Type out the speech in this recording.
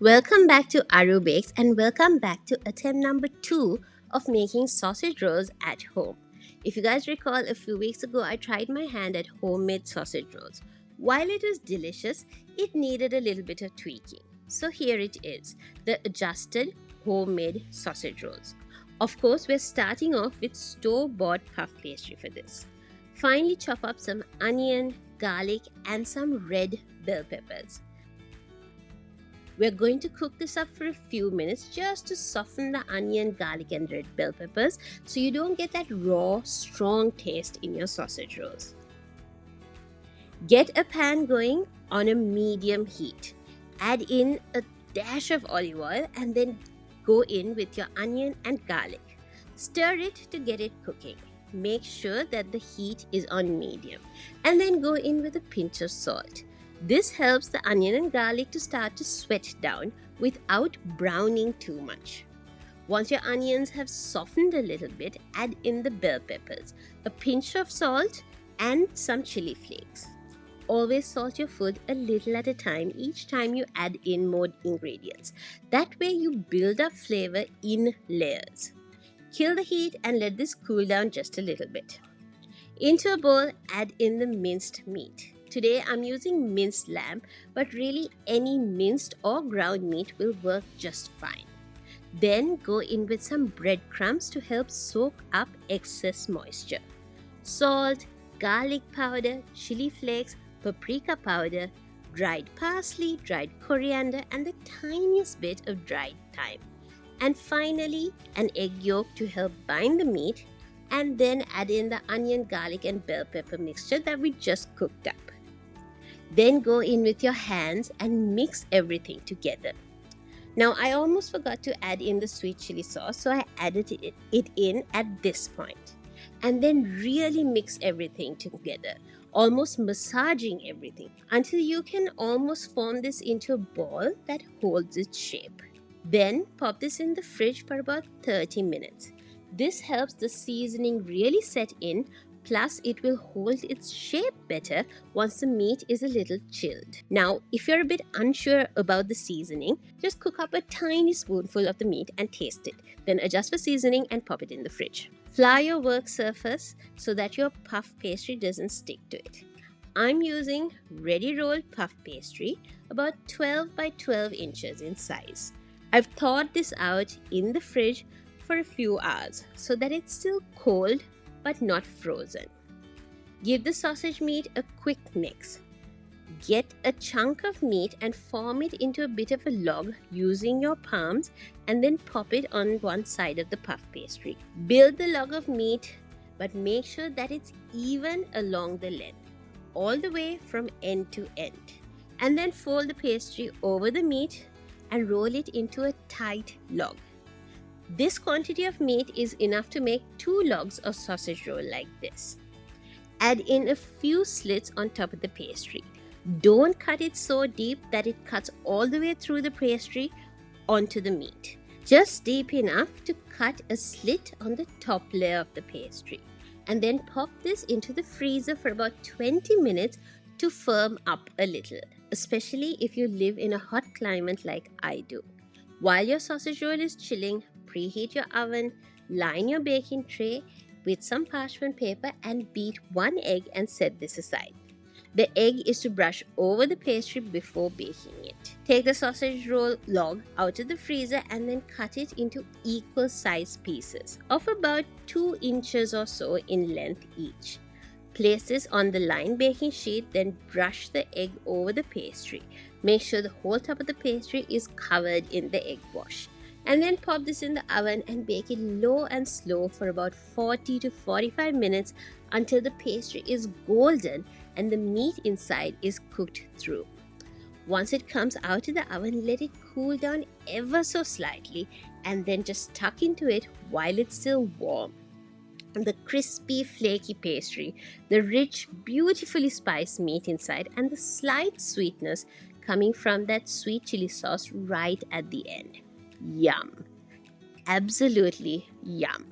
Welcome back to Arubakes and welcome back to attempt number 2 of making sausage rolls at home. If you guys recall, a few weeks ago I tried my hand at homemade sausage rolls. While it was delicious, it needed a little bit of tweaking. So here it is, the adjusted homemade sausage rolls. Of course, we're starting off with store-bought puff pastry for this. Finally chop up some onion, garlic and some red bell peppers. We're going to cook this up for a few minutes just to soften the onion, garlic and red bell peppers so you don't get that raw, strong taste in your sausage rolls. Get a pan going on a medium heat. Add in a dash of olive oil and then go in with your onion and garlic. Stir it to get it cooking. Make sure that the heat is on medium and then go in with a pinch of salt. This helps the onion and garlic to start to sweat down without browning too much. Once your onions have softened a little bit, add in the bell peppers, a pinch of salt and some chili flakes. Always salt your food a little at a time each time you add in more ingredients. That way you build up flavor in layers. Kill the heat and let this cool down just a little bit. Into a bowl, add in the minced meat. Today I'm using minced lamb, but really any minced or ground meat will work just fine. Then go in with some bread crumbs to help soak up excess moisture. Salt, garlic powder, chili flakes, paprika powder, dried parsley, dried coriander and the tiniest bit of dried thyme. And finally, an egg yolk to help bind the meat, and then add in the onion, garlic and bell pepper mixture that we just cooked up. Then go in with your hands and mix everything together. Now I almost forgot to add in the sweet chili sauce, so I added it in at this point. And then really mix everything together, almost massaging everything until you can almost form this into a ball that holds its shape. Then pop this in the fridge for about 30 minutes. This helps the seasoning really set in, plus it will hold its shape better once the meat is a little chilled. Now, if you're a bit unsure about the seasoning, just cook up a tiny spoonful of the meat and taste it. Then adjust for seasoning and pop it in the fridge. Flour your work surface so that your puff pastry doesn't stick to it. I'm using ready rolled puff pastry, about 12 by 12 inches in size. I've thawed this out in the fridge for a few hours so that it's still cold but not frozen. Give the sausage meat a quick mix. Get a chunk of meat and form it into a bit of a log using your palms and then pop it on one side of the puff pastry. Build the log of meat but make sure that it's even along the length, all the way from end to end. And then fold the pastry over the meat and roll it into a tight log. This quantity of meat is enough to make 2 logs of sausage roll like this. Add in a few slits on top of the pastry. Don't cut it so deep that it cuts all the way through the pastry onto the meat. Just deep enough to cut a slit on the top layer of the pastry. And then pop this into the freezer for about 20 minutes to firm up a little, especially if you live in a hot climate like I do. While your sausage roll is chilling, preheat your oven, line your baking tray with some parchment paper and beat 1 egg and set this aside. The egg is to brush over the pastry before baking it. Take the sausage roll log out of the freezer and then cut it into equal sized pieces of about 2 inches or so in length each. Place this on the lined baking sheet, then brush the egg over the pastry. Make sure the whole top of the pastry is covered in the egg wash. And then pop this in the oven and bake it low and slow for about 40 to 45 minutes until the pastry is golden and the meat inside is cooked through. Once it comes out of the oven, let it cool down ever so slightly and then just tuck into it while it's still warm. And the crispy, flaky pastry, the rich, beautifully spiced meat inside, and the slight sweetness coming from that sweet chili sauce right at the end. Yum. Absolutely yum.